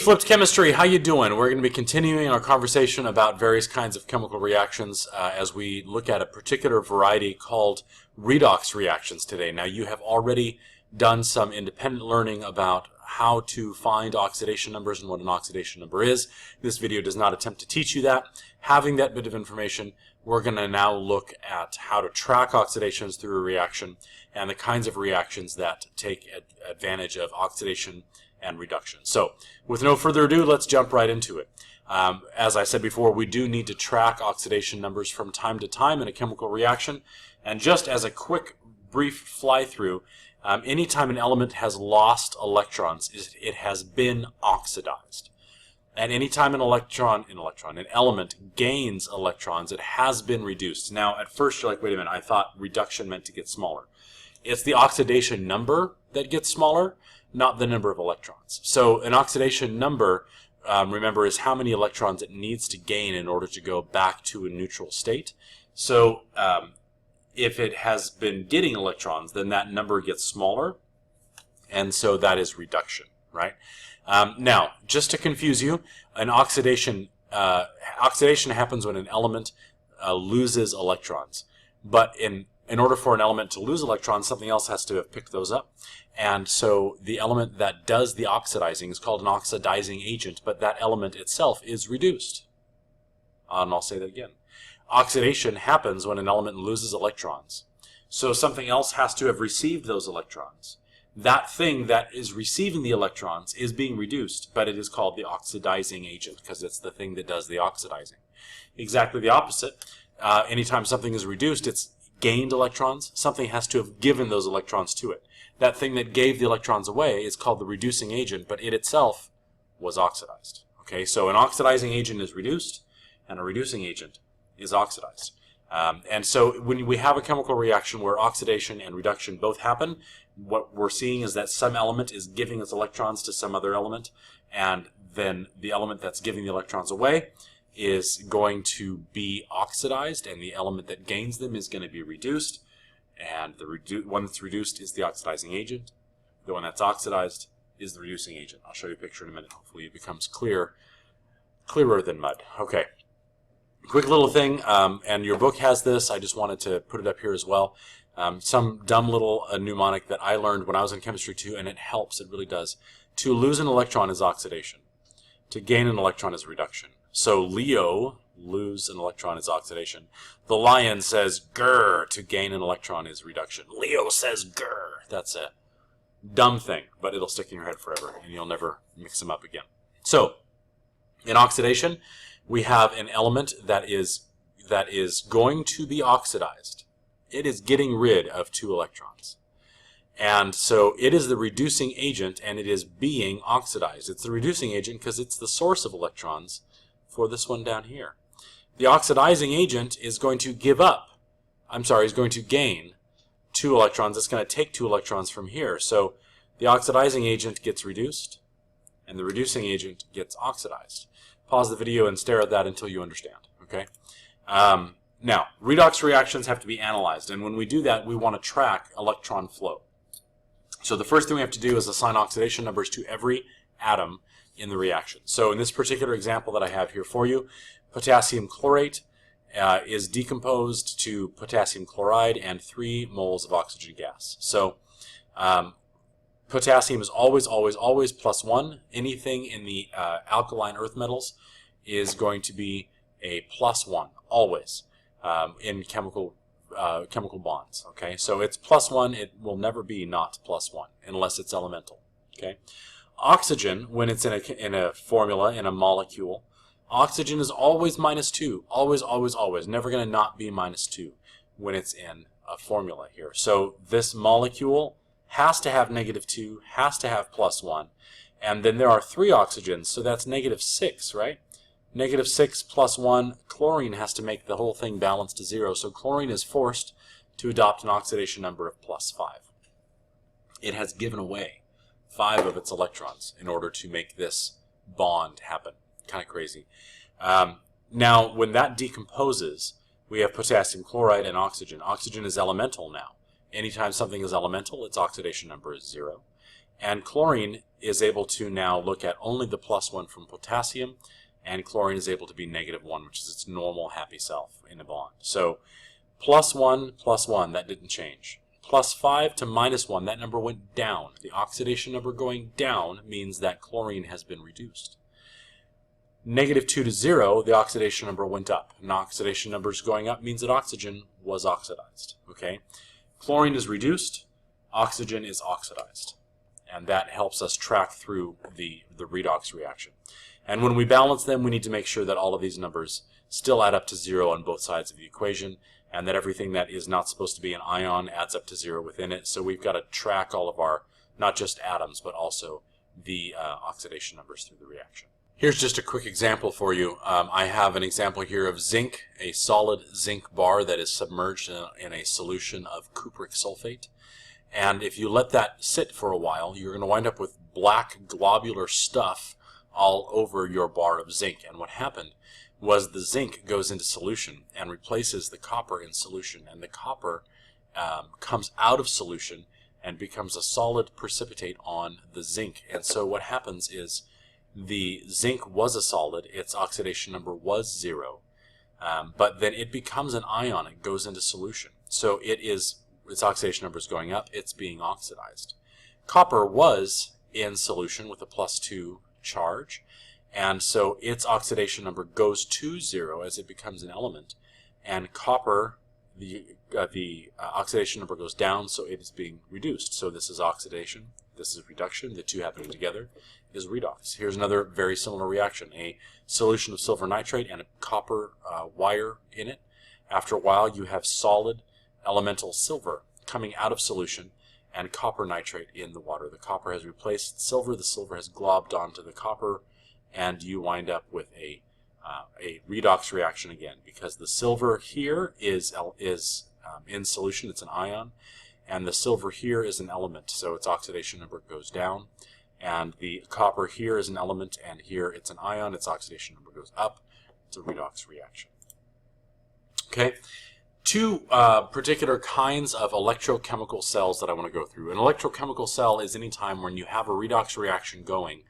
Flipped Chemistry, how you doing? We're going to be continuing our conversation about various kinds of chemical reactions as we look at a particular variety called redox reactions today. Now, you have already done some independent learning about how to find oxidation numbers and what an oxidation number is. This video does not attempt to teach you that. Having that bit of information, we're going to now look at how to track oxidations through a reaction and the kinds of reactions that take advantage of oxidation and reduction. So, with no further ado, let's jump right into it. As I said before, we do need to track oxidation numbers from time to time in a chemical reaction. And just as a quick, brief fly-through, anytime an element has lost electrons, it has been oxidized. And anytime an element gains electrons, it has been reduced. Now, at first you're like, wait a minute, I thought reduction meant to get smaller. It's the oxidation number that gets smaller, not the number of electrons. So an oxidation number, remember, is how many electrons it needs to gain in order to go back to a neutral state. So if it has been getting electrons, then that number gets smaller, and so that is reduction, right? Now, just to confuse you, an oxidation happens when an element loses electrons. But in order for an element to lose electrons, something else has to have picked those up. And so the element that does the oxidizing is called an oxidizing agent, but that element itself is reduced. And I'll say that again. Oxidation happens when an element loses electrons. So something else has to have received those electrons. That thing that is receiving the electrons is being reduced, but it is called the oxidizing agent because it's the thing that does the oxidizing. Exactly the opposite. Anytime something is reduced, it's gained electrons. Something has to have given those electrons to it. That thing that gave the electrons away is called the reducing agent, but it itself was oxidized. Okay, so an oxidizing agent is reduced, and a reducing agent is oxidized. And so when we have a chemical reaction where oxidation and reduction both happen, what we're seeing is that some element is giving its electrons to some other element, and then the element that's giving the electrons away is going to be oxidized, and the element that gains them is going to be reduced, and the one that's reduced is the oxidizing agent. The one that's oxidized is the reducing agent. I'll show you a picture in a minute. Hopefully it becomes clearer than mud. Okay. Quick little thing, and your book has this. I just wanted to put it up here as well. Some dumb little mnemonic that I learned when I was in chemistry too, and it helps. It really does. To lose an electron is oxidation. To gain an electron is reduction. So Leo, lose an electron, is oxidation. The lion says grr, to gain an electron is reduction. Leo says grr. That's a dumb thing, but it'll stick in your head forever, and you'll never mix them up again. So, in oxidation, we have an element that is going to be oxidized. It is getting rid of 2 electrons. And so it is the reducing agent, and it is being oxidized. It's the reducing agent because it's the source of electrons for this one down here. The oxidizing agent is going to is going to gain 2 electrons. It's going to take 2 electrons from here. So the oxidizing agent gets reduced, and the reducing agent gets oxidized. Pause the video and stare at that until you understand, okay? Now, redox reactions have to be analyzed, and when we do that, we want to track electron flow. So the first thing we have to do is assign oxidation numbers to every atom in the reaction. So in this particular example that I have here for you, potassium chlorate is decomposed to potassium chloride and 3 moles of oxygen gas. So potassium is always +1. Anything in the alkaline earth metals is going to be a +1, always, in chemical bonds. Okay, so it's +1. It will never be not +1 unless it's elemental. Okay. Oxygen, when it's in a formula, in a molecule, oxygen is always -2. Always. Never going to not be -2 when it's in a formula here. So this molecule has to have -2, has to have +1. And then there are 3 oxygens, so that's -6, right? -6 +1, chlorine has to make the whole thing balance to 0. So chlorine is forced to adopt an oxidation number of +5. It has given away 5 of its electrons in order to make this bond happen. Kind of crazy. Now, when that decomposes, we have potassium chloride and oxygen. Oxygen is elemental now. Anytime something is elemental, its oxidation number is 0. And chlorine is able to now look at only the +1 from potassium, and chlorine is able to be -1, which is its normal happy self in a bond. So +1, +1, that didn't change. +5 to -1, that number went down. The oxidation number going down means that chlorine has been reduced. -2 to 0, the oxidation number went up. And oxidation numbers going up means that oxygen was oxidized. Okay, chlorine is reduced, oxygen is oxidized. And that helps us track through the redox reaction. And when we balance them, we need to make sure that all of these numbers still add up to 0 on both sides of the equation, and that everything that is not supposed to be an ion adds up to 0 within it. So we've got to track all of our, not just atoms, but also the oxidation numbers through the reaction. Here's just a quick example for you. I have an example here of zinc, a solid zinc bar that is submerged in a solution of cupric sulfate. And if you let that sit for a while, you're going to wind up with black globular stuff all over your bar of zinc. And what happened was the zinc goes into solution and replaces the copper in solution. And the copper comes out of solution and becomes a solid precipitate on the zinc. And so what happens is the zinc was a solid, its oxidation number was 0, but then it becomes an ion, it goes into solution. So its oxidation number is going up, it's being oxidized. Copper was in solution with a +2 charge, and so its oxidation number goes to 0 as it becomes an element. And copper, the oxidation number goes down, so it is being reduced. So this is oxidation, this is reduction, the two happening together is redox. Here's another very similar reaction, a solution of silver nitrate and a copper wire in it. After a while you have solid elemental silver coming out of solution and copper nitrate in the water. The copper has replaced silver, the silver has globbed onto the copper, and you wind up with a redox reaction again, because the silver here is in solution, it's an ion, and the silver here is an element, so its oxidation number goes down, and the copper here is an element, and here it's an ion, its oxidation number goes up. It's a redox reaction. Okay, two particular kinds of electrochemical cells that I want to go through. An electrochemical cell is any time when you have a redox reaction going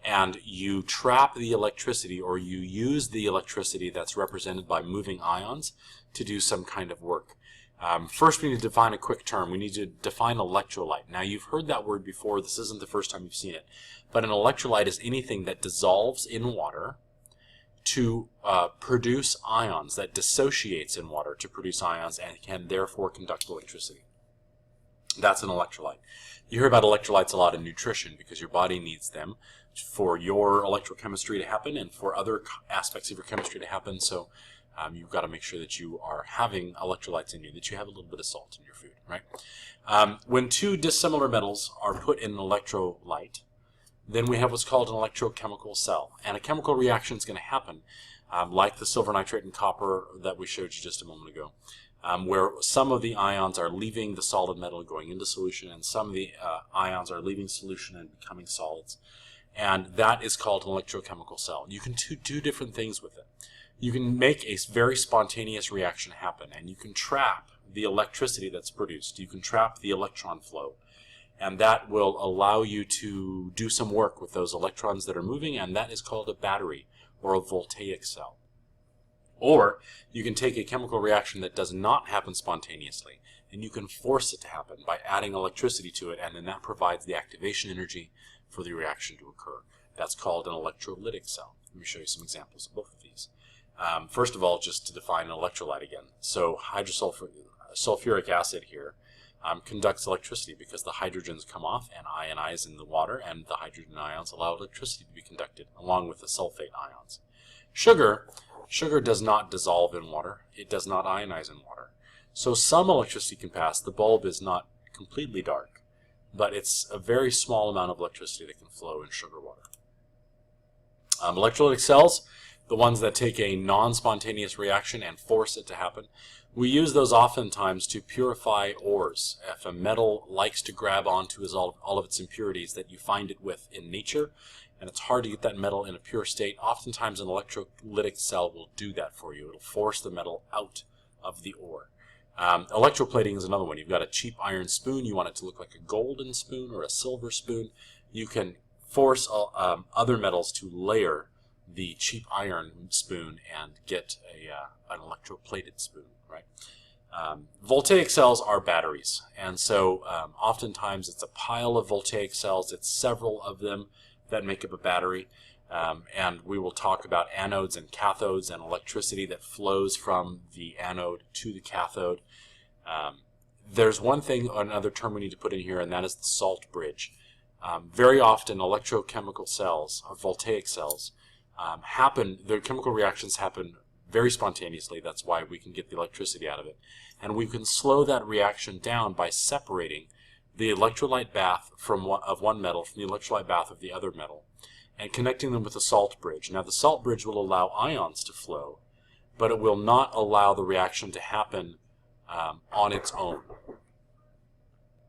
and you trap the electricity, or you use the electricity that's represented by moving ions to do some kind of work. First, we need to define a quick term. We need to define electrolyte. Now, you've heard that word before. This isn't the first time you've seen it. But an electrolyte is anything that dissolves in water to produce ions, that dissociates in water to produce ions and can therefore conduct electricity. That's an electrolyte. You hear about electrolytes a lot in nutrition because your body needs them for your electrochemistry to happen and for other aspects of your chemistry to happen. So you've got to make sure that you are having electrolytes in you, that you have a little bit of salt in your food, right? When two dissimilar metals are put in an electrolyte, then we have what's called an electrochemical cell. And a chemical reaction is going to happen, like the silver nitrate and copper that we showed you just a moment ago, where some of the ions are leaving the solid metal and going into solution, and some of the ions are leaving solution and becoming solids. And that is called an electrochemical cell. You can do two different things with it. You can make a very spontaneous reaction happen, and you can trap the electricity that's produced. You can trap the electron flow, and that will allow you to do some work with those electrons that are moving, and that is called a battery or a voltaic cell. Or you can take a chemical reaction that does not happen spontaneously, and you can force it to happen by adding electricity to it, and then that provides the activation energy for the reaction to occur. That's called an electrolytic cell. Let me show you some examples of both of these. First of all, just to define an electrolyte again. So sulfuric acid here conducts electricity because the hydrogens come off and ionize in the water, and the hydrogen ions allow electricity to be conducted along with the sulfate ions. Sugar does not dissolve in water. It does not ionize in water. So some electricity can pass. The bulb is not completely dark, but it's a very small amount of electricity that can flow in sugar water. Electrolytic cells, the ones that take a non-spontaneous reaction and force it to happen, we use those oftentimes to purify ores. If a metal likes to grab onto all of its impurities that you find it with in nature, and it's hard to get that metal in a pure state, oftentimes an electrolytic cell will do that for you. It'll force the metal out of the ore. Electroplating is another one. You've got a cheap iron spoon. You want it to look like a golden spoon or a silver spoon. You can force other metals to layer the cheap iron spoon and get an electroplated spoon, right? Voltaic cells are batteries, and so oftentimes it's a pile of voltaic cells. It's several of them that make up a battery, and we will talk about anodes and cathodes and electricity that flows from the anode to the cathode. There's one thing, another term we need to put in here, and that is the salt bridge. Very often electrochemical cells, or voltaic cells, their chemical reactions happen very spontaneously. That's why we can get the electricity out of it. And we can slow that reaction down by separating the electrolyte bath of one metal from the electrolyte bath of the other metal and connecting them with a salt bridge. Now the salt bridge will allow ions to flow, but it will not allow the reaction to happen on its own.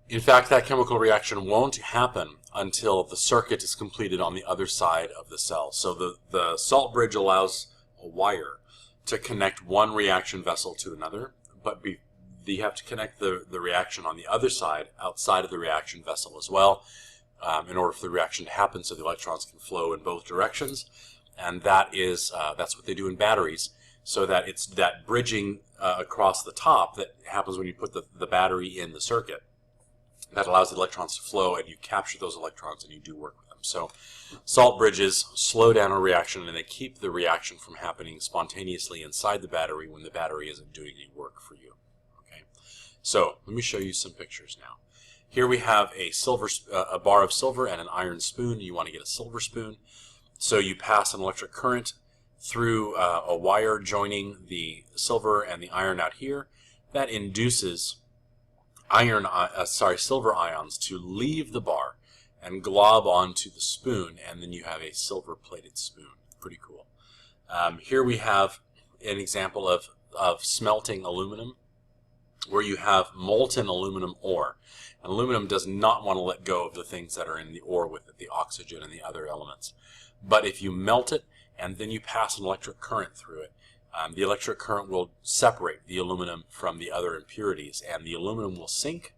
In fact, that chemical reaction won't happen until the circuit is completed on the other side of the cell. So the salt bridge allows a wire to connect one reaction vessel to another, but you have to connect the reaction on the other side, outside of the reaction vessel as well, in order for the reaction to happen so the electrons can flow in both directions. And that's what they do in batteries, so that it's that bridging across the top that happens when you put the battery in the circuit. That allows the electrons to flow, and you capture those electrons and you do work with them. So salt bridges slow down a reaction, and they keep the reaction from happening spontaneously inside the battery when the battery isn't doing any work for you. Okay, so let me show you some pictures now. Here we have a bar of silver and an iron spoon. You want to get a silver spoon. So you pass an electric current through a wire joining the silver and the iron out here. That induces silver ions to leave the bar and glob onto the spoon, and then you have a silver-plated spoon. Pretty cool. Here we have an example of smelting aluminum, where you have molten aluminum ore. And aluminum does not want to let go of the things that are in the ore with it, the oxygen and the other elements. But if you melt it and then you pass an electric current through it, the electric current will separate the aluminum from the other impurities, and the aluminum will sink,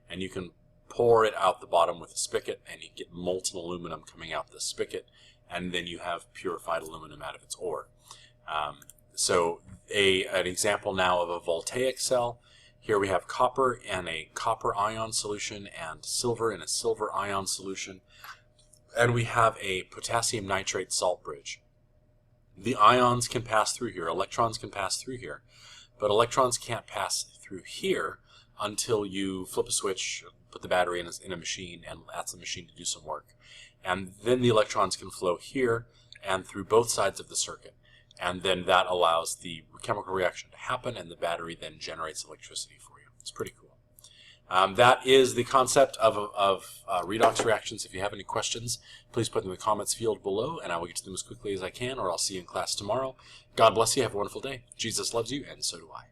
and you can pour it out the bottom with a spigot, and you get molten aluminum coming out the spigot, and then you have purified aluminum out of its ore. So an example now of a voltaic cell. Here we have copper and a copper ion solution and silver in a silver ion solution, and we have a potassium nitrate salt bridge. The ions can pass through here, electrons can pass through here, but electrons can't pass through here until you flip a switch, put the battery in a machine, and ask the machine to do some work. And then the electrons can flow here and through both sides of the circuit. And then that allows the chemical reaction to happen, and the battery then generates electricity for you. It's pretty cool. That is the concept of redox reactions. If you have any questions, please put them in the comments field below, and I will get to them as quickly as I can, or I'll see you in class tomorrow. God bless you. Have a wonderful day. Jesus loves you, and so do I.